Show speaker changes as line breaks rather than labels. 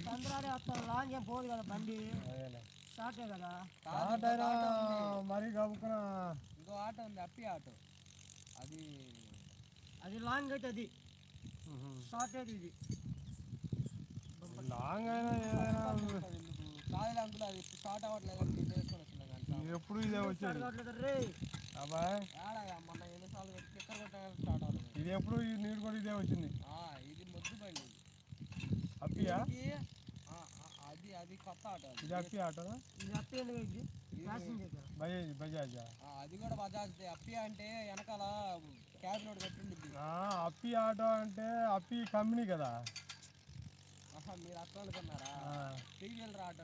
తొందరగా వస్తాం, లాంగ్ ఏం పోదు కదా బండి, స్టార్టే కదా.
మరి కలుపుకున్న
ఇంకో ఆటో ఉంది, అప్పి ఆటో. అది
అది లాంగ్ అయితే అది షార్ట్ అయితే ఇది
లాంగ్ అయినా ఏదైనా
కాదు అంకుల్, అది స్టార్ట్ అవ్వట్లేదు. ఇది వేసుకొని వస్తున్నాం
ఎప్పుడు ఇదే వచ్చేది
రే
అబ్బాయి.
మొన్న ఎన్నిసార్లు ఎక్కడ కొట్టాలి స్టార్ట్ అవ్వలేదు.
ఇది ఎప్పుడు నీరు కూడా ఇదే వచ్చింది.
ఇది మొద్దు బండి.
అప్పియా
అది అది కొత్త ఆటో.
ఇది అప్పి ఆటోనా?
ఇది అప్పి ఇది
బజాజ్ బజాజా?
అది కూడా బజాజ్. అప్పి అంటే వెనకాల క్యాబ్ నోట్ పెట్టింది.
అప్పి ఆటో అంటే అప్పి కంపెనీ కదా.
మీరు అక్కడ అనుకున్నారా? Three wheeler auto.